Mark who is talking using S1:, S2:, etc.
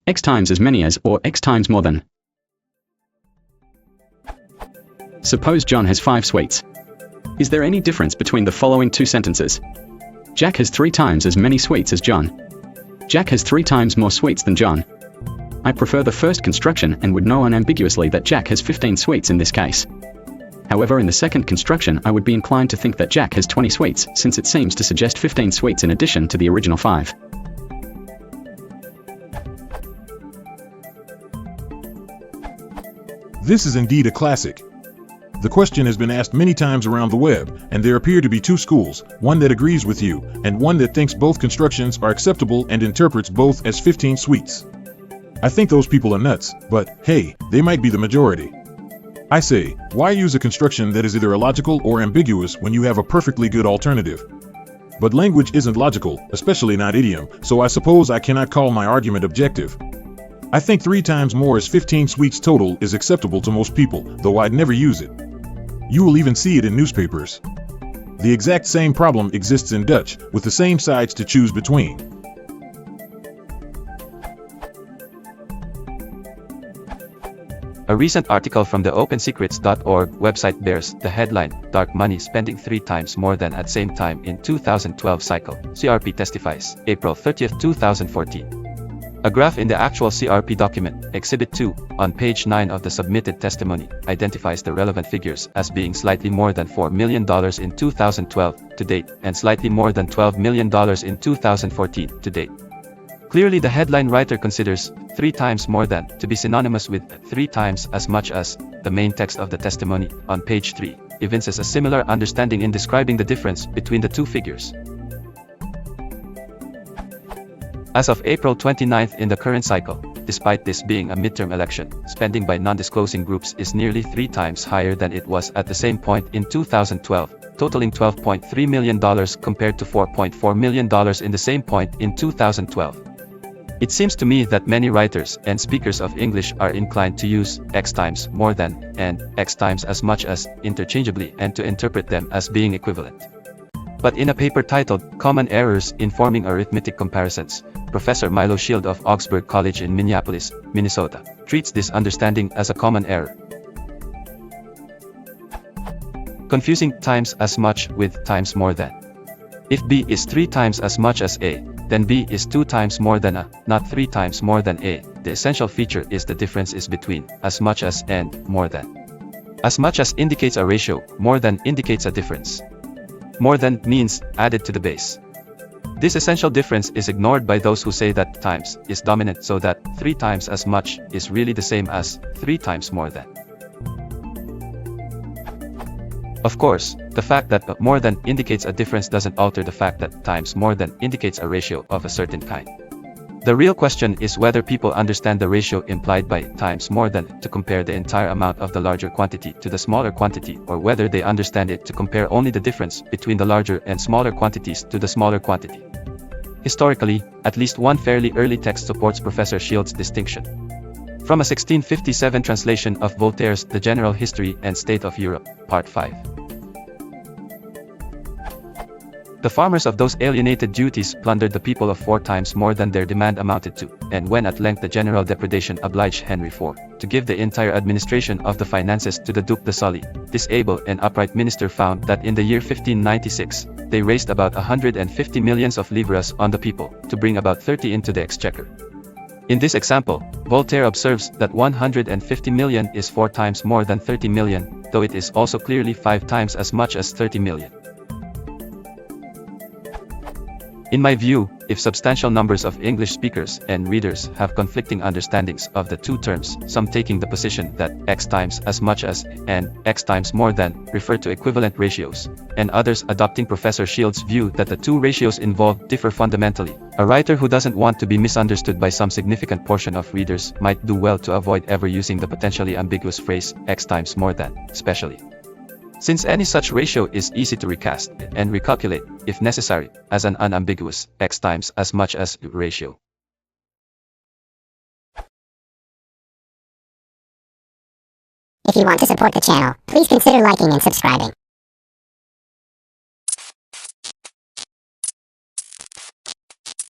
S1: x times as many as or x times more than. Suppose John has 5 sweets. Is there any difference between the following 2 sentences? Jack has 3 times as many sweets as John. Jack has 3 times more sweets than John. I prefer the first construction and would know unambiguously that Jack has 15 sweets in this case. However, in the second construction I would be inclined to think that Jack has 20 sweets, since it seems to suggest 15 sweets in addition to the original 5.
S2: This is indeed a classic. The question has been asked many times around the web, and there appear to be 2 schools, one that agrees with you, and one that thinks both constructions are acceptable and interprets both as 15 sweets. I think those people are nuts, but hey, they might be the majority. I say, why use a construction that is either illogical or ambiguous when you have a perfectly good alternative? But language isn't logical, especially not idiom, so I suppose I cannot call my argument objective. I think 3 times more is 15 sweets total is acceptable to most people, though I'd never use it. You will even see it in newspapers. The exact same problem exists in Dutch, with the same sides to choose between.
S3: A recent article from the OpenSecrets.org website bears the headline, Dark Money Spending 3 Times More Than at Same Time in 2012 Cycle, CRP Testifies, April 30, 2014. A graph in the actual CRP document, Exhibit 2, on page 9 of the submitted testimony, identifies the relevant figures as being slightly more than $4 million in 2012 to date, and slightly more than $12 million in 2014 to date. Clearly the headline writer considers 3 times more than to be synonymous with 3 times as much as. The main text of the testimony, on page 3, evinces a similar understanding in describing the difference between the 2 figures. As of April 29 in the current cycle, despite this being a midterm election, spending by non-disclosing groups is nearly 3 times higher than it was at the same point in 2012, totaling $12.3 million compared to $4.4 million in the same point in 2012. It seems to me that many writers and speakers of English are inclined to use x times more than and x times as much as interchangeably and to interpret them as being equivalent. But in a paper titled Common Errors in Forming Arithmetic Comparisons, Professor Milo Shield of Augsburg College in Minneapolis, Minnesota, treats this understanding as a common error. Confusing times as much with times more than. If B is 3 times as much as A, then B is 2 times more than A, not 3 times more than A. The essential feature is the difference is between as much as and more than. As much as indicates a ratio, more than indicates a difference. More than means added to the base. This essential difference is ignored by those who say that times is dominant, so that 3 times as much is really the same as 3 times more than. Of course, the fact that more than indicates a difference doesn't alter the fact that times more than indicates a ratio of a certain kind. The real question is whether people understand the ratio implied by times more than to compare the entire amount of the larger quantity to the smaller quantity, or whether they understand it to compare only the difference between the larger and smaller quantities to the smaller quantity. Historically, at least one fairly early text supports Professor Shield's distinction. From a 1657 translation of Voltaire's The General History and State of Europe, Part 5. The farmers of those alienated duties plundered the people of 4 times more than their demand amounted to, and when at length the general depredation obliged Henry IV to give the entire administration of the finances to the Duc de Sully, this able and upright minister found that in the year 1596, they raised about 150 millions of livres on the people, to bring about 30 into the exchequer. In this example, Voltaire observes that 150 million is 4 times more than 30 million, though it is also clearly 5 times as much as 30 million. In my view, if substantial numbers of English speakers and readers have conflicting understandings of the 2 terms, some taking the position that x times as much as and x times more than refer to equivalent ratios, and others adopting Professor Shield's view that the 2 ratios involved differ fundamentally, a writer who doesn't want to be misunderstood by some significant portion of readers might do well to avoid ever using the potentially ambiguous phrase x times more than, especially since any such ratio is easy to recast and recalculate, if necessary, as an unambiguous x times as much as ratio.
S4: If you want to support the channel, please consider liking and subscribing.